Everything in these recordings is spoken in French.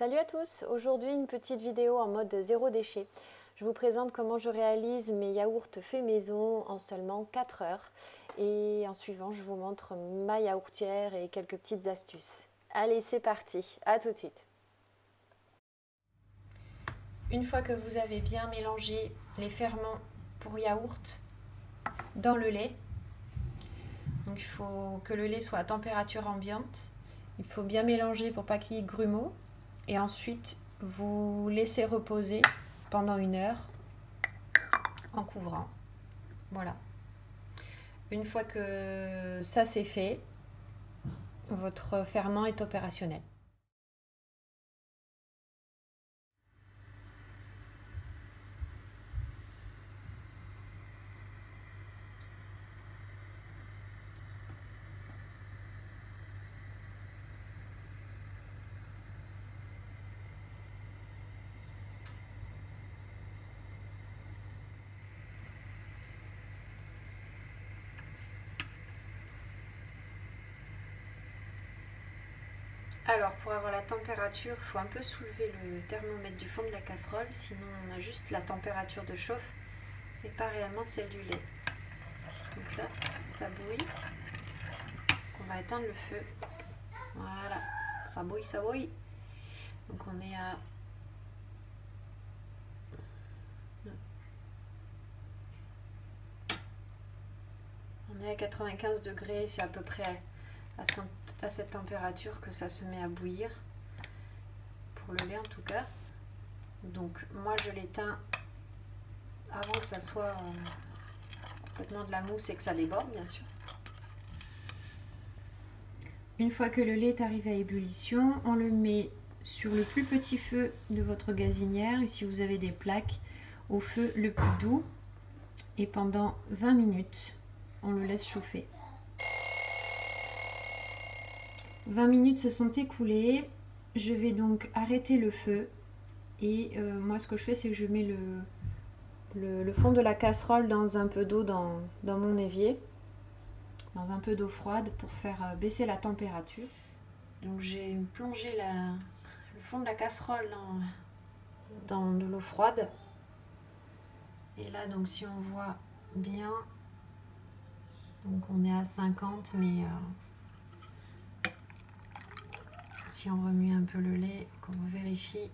Salut à tous, aujourd'hui une petite vidéo en mode zéro déchet. Je vous présente comment je réalise mes yaourts faits maison en seulement 4 heures. Et en suivant, je vous montre ma yaourtière et quelques petites astuces. Allez, c'est parti, à tout de suite. Une fois que vous avez bien mélangé les ferments pour yaourt dans le lait, donc il faut que le lait soit à température ambiante. Il faut bien mélanger pour pas qu'il y ait de grumeaux. Et ensuite, vous laissez reposer pendant 1 heure en couvrant. Voilà. Une fois que ça c'est fait, votre ferment est opérationnel. Alors pour avoir la température, il faut un peu soulever le thermomètre du fond de la casserole, sinon on a juste la température de chauffe et pas réellement celle du lait. Donc là, ça bouille. On va éteindre le feu. Voilà, ça bouille, ça bouille. Donc on est à... On est à 95 degrés, c'est à peu près à cette température que ça se met à bouillir. Pour le lait en tout cas. Donc moi je l'éteins avant que ça soit complètement de la mousse et que ça déborde bien sûr. Une fois que le lait est arrivé à ébullition, on le met sur le plus petit feu de votre gazinière et si vous avez des plaques, au feu le plus doux et pendant 20 minutes, on le laisse chauffer. 20 minutes se sont écoulées, je vais donc arrêter le feu et moi ce que je fais c'est que je mets le fond de la casserole dans un peu d'eau dans mon évier, dans un peu d'eau froide pour faire baisser la température. Donc j'ai plongé le fond de la casserole dans de l'eau froide. Et là donc si on voit bien, donc on est à 50 mais si on remue un peu le lait, qu'on vérifie,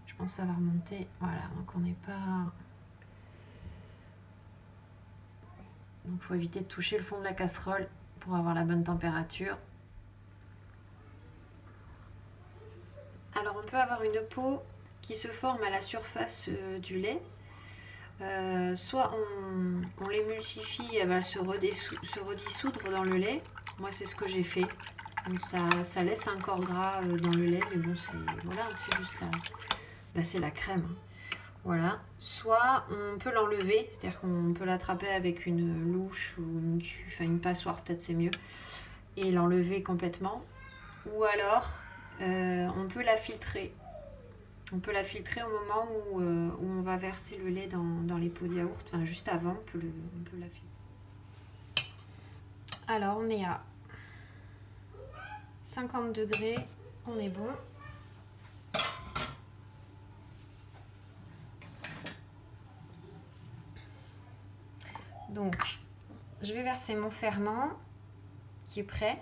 je pense que ça va remonter. Voilà, donc on n'est pas... Donc il faut éviter de toucher le fond de la casserole pour avoir la bonne température. Alors on peut avoir une peau qui se forme à la surface du lait. Soit on l'émulsifie, elle va se redissoudre dans le lait. Moi c'est ce que j'ai fait. Donc ça laisse un corps gras dans le lait, mais bon voilà, c'est juste c'est la crème. Voilà. Soit on peut l'enlever, c'est-à-dire qu'on peut l'attraper avec une louche ou une passoire, peut-être c'est mieux, et l'enlever complètement. Ou alors on peut la filtrer. On peut la filtrer au moment où on va verser le lait dans les pots de yaourt, enfin, juste avant, on peut la filtrer. Alors on est à 50 degrés, on est bon. Donc, je vais verser mon ferment qui est prêt.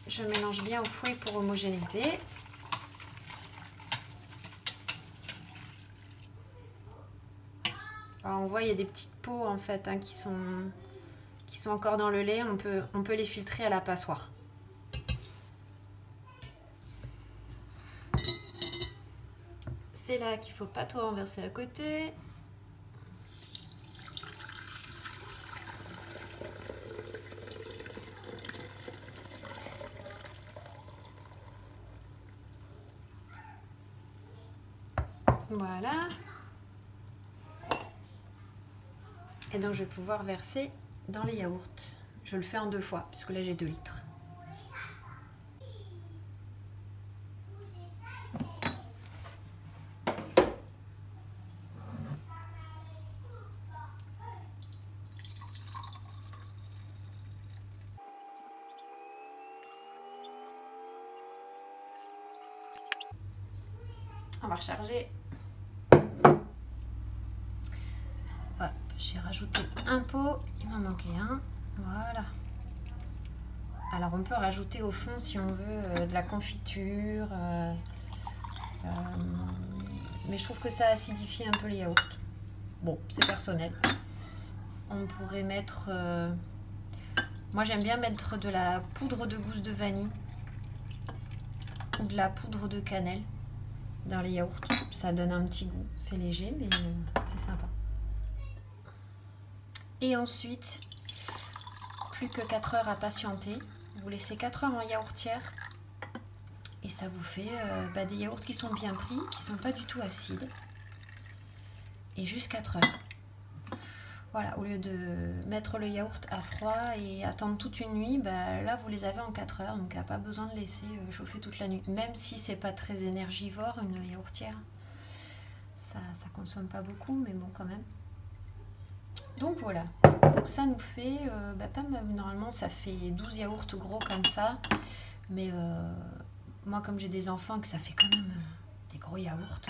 Je mélange bien au fouet pour homogénéiser. Alors on voit il y a des petites peaux en fait qui sont encore dans le lait. On peut les filtrer à la passoire. C'est là qu'il ne faut pas tout renverser à côté. Voilà. Et donc je vais pouvoir verser dans les yaourts. Je le fais en 2 fois, puisque là j'ai 2 litres. On va recharger. Hop, j'ai rajouté un pot. Il m'en manquait un. Voilà. Alors on peut rajouter au fond si on veut de la confiture. Mais je trouve que ça acidifie un peu les yaourts. Bon, c'est personnel. On pourrait mettre... moi j'aime bien mettre de la poudre de gousse de vanille ou de la poudre de cannelle dans les yaourts. Ça donne un petit goût. C'est léger mais c'est sympa. Et ensuite, plus que 4 heures à patienter. Vous laissez 4 heures en yaourtière. Et ça vous fait des yaourts qui sont bien pris, qui ne sont pas du tout acides. Et juste 4 heures. Voilà, au lieu de mettre le yaourt à froid et attendre toute une nuit, là vous les avez en 4 heures, donc il n'y a pas besoin de laisser chauffer toute la nuit. Même si c'est pas très énergivore, une yaourtière, ça consomme pas beaucoup, mais bon quand même. Donc voilà, donc ça nous fait, normalement ça fait 12 yaourts gros comme ça, mais moi comme j'ai des enfants que ça fait quand même des gros yaourts,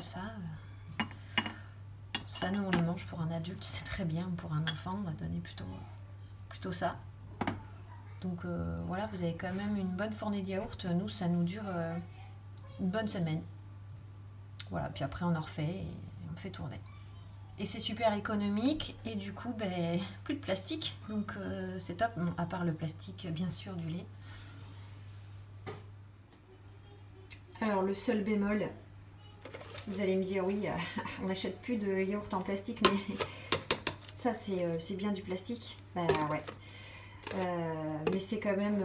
ça nous on les mange pour un adulte, c'est très bien, pour un enfant on va donner plutôt ça. Donc voilà, vous avez quand même une bonne fournée de yaourts, nous ça nous dure une bonne semaine. Voilà, puis après on en refait et on fait tourner. Et c'est super économique et du coup plus de plastique, donc c'est top, bon, à part le plastique bien sûr du lait. Alors le seul bémol, vous allez me dire oui, on n'achète plus de yaourt en plastique, mais ça c'est bien du plastique. Bah ouais, mais c'est quand même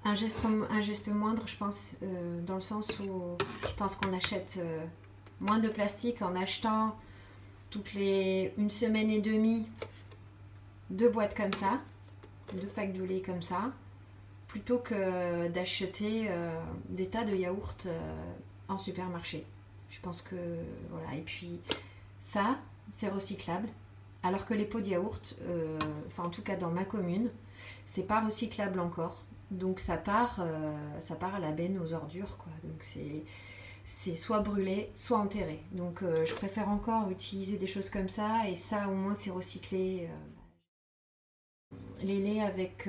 un geste moindre, je pense, dans le sens où je pense qu'on achète moins de plastique en achetant toutes les 1 semaine et demie 2 boîtes comme ça, 2 packs de lait comme ça, plutôt que d'acheter des tas de yaourts en supermarché. Je pense que voilà, et puis ça c'est recyclable, alors que les pots de yaourt, en tout cas dans ma commune, c'est pas recyclable encore, donc ça part à la benne aux ordures quoi. Donc c'est soit brûlé, soit enterré. Donc je préfère encore utiliser des choses comme ça, et ça au moins c'est recyclé. Les laits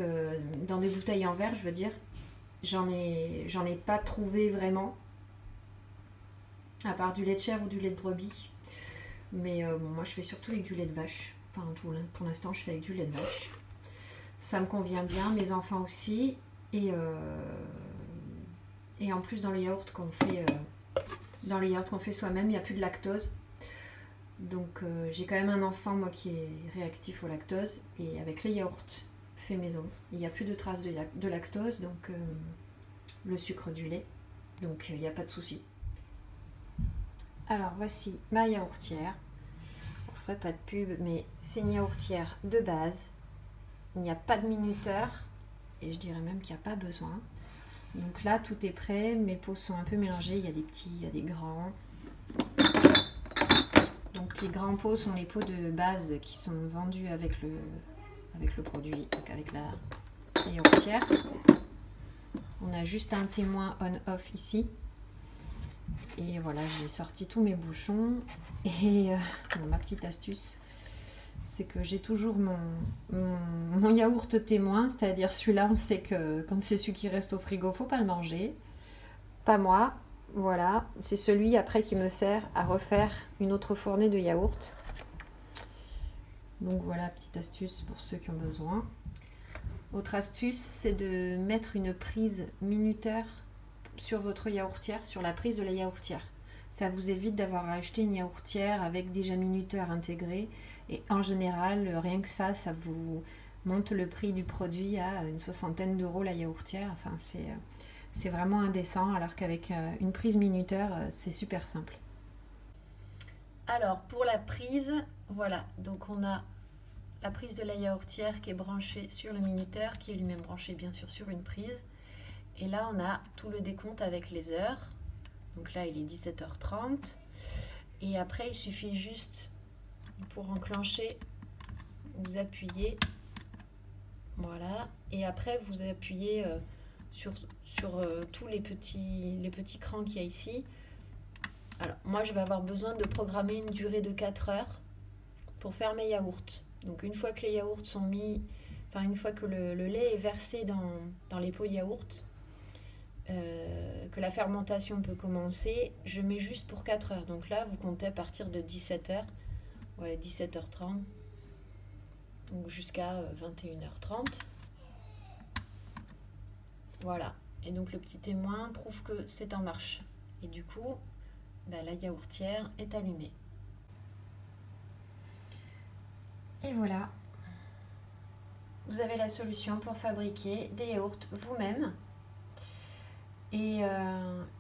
dans des bouteilles en verre, je veux dire, j'en ai pas trouvé vraiment, à part du lait de chèvre ou du lait de brebis. Mais moi je fais surtout avec du lait de vache. Enfin pour l'instant je fais avec du lait de vache. Ça me convient bien, mes enfants aussi. Et en plus dans les yaourts qu'on fait... soi-même, il n'y a plus de lactose. Donc j'ai quand même un enfant moi qui est réactif au lactose, et avec les yaourts fait maison, il n'y a plus de traces de lactose, donc le sucre du lait, donc il n'y a pas de souci. Alors voici ma yaourtière. Je ne ferai pas de pub, mais c'est une yaourtière de base. Il n'y a pas de minuteur, et je dirais même qu'il n'y a pas besoin. Donc là tout est prêt, mes pots sont un peu mélangés, il y a des petits, il y a des grands. Donc les grands pots sont les pots de base qui sont vendus avec le produit, donc avec la yaourtière. On a juste un témoin on-off ici. Et voilà, j'ai sorti tous mes bouchons. Et ma petite astuce, c'est que j'ai toujours mon yaourt témoin, c'est-à-dire celui-là, on sait que quand c'est celui qui reste au frigo, faut pas le manger. Pas moi. Voilà, c'est celui après qui me sert à refaire une autre fournée de yaourt. Donc voilà, petite astuce pour ceux qui ont besoin. Autre astuce, c'est de mettre une prise minuteur sur votre yaourtière, sur la prise de la yaourtière. Ça vous évite d'avoir à acheter une yaourtière avec déjà minuteur intégré. Et en général, rien que ça vous monte le prix du produit à une 60aine d'euros la yaourtière. Enfin, c'est vraiment indécent, alors qu'avec une prise minuteur, c'est super simple. Alors, pour la prise, voilà. Donc, on a la prise de la yaourtière qui est branchée sur le minuteur, qui est lui-même branché bien sûr sur une prise. Et là, on a tout le décompte avec les heures. Donc là, il est 17h30. Et après, il suffit juste, pour enclencher, vous appuyez. Voilà. Et après, vous appuyez sur tous les petits crans qu'il y a ici. Alors, moi, je vais avoir besoin de programmer une durée de 4 heures pour faire mes yaourts. Donc, une fois que les yaourts sont mis, enfin, une fois que le lait est versé dans les pots de yaourt, que la fermentation peut commencer, je mets juste pour 4 heures. Donc là, vous comptez à partir de 17h, ouais, 17h30, donc jusqu'à 21h30. Voilà. Et donc le petit témoin prouve que c'est en marche. Et du coup, la yaourtière est allumée. Et voilà. Vous avez la solution pour fabriquer des yaourts vous-même. Et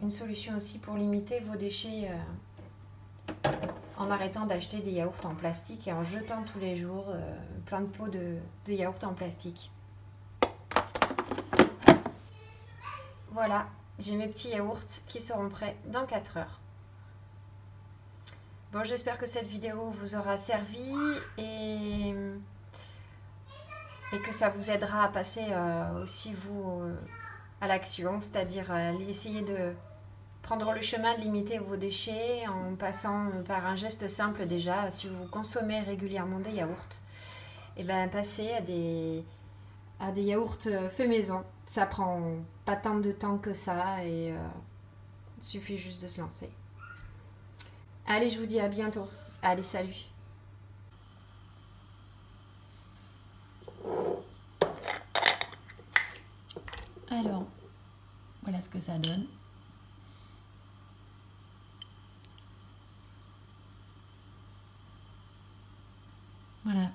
une solution aussi pour limiter vos déchets en arrêtant d'acheter des yaourts en plastique et en jetant tous les jours plein de pots de yaourts en plastique. Voilà, j'ai mes petits yaourts qui seront prêts dans 4 heures. Bon, j'espère que cette vidéo vous aura servi et que ça vous aidera à passer aussi vous à l'action, c'est-à-dire essayer de prendre le chemin de limiter vos déchets en passant par un geste simple déjà. Si vous consommez régulièrement des yaourts, et ben passez à des yaourts faits maison. Ça prend pas tant de temps que ça et il suffit juste de se lancer. Allez, je vous dis à bientôt. Allez, salut. Alors, voilà ce que ça donne. Voilà,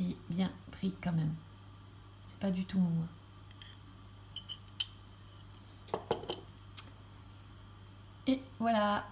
et bien pris quand même. C'est pas du tout mou. Et voilà.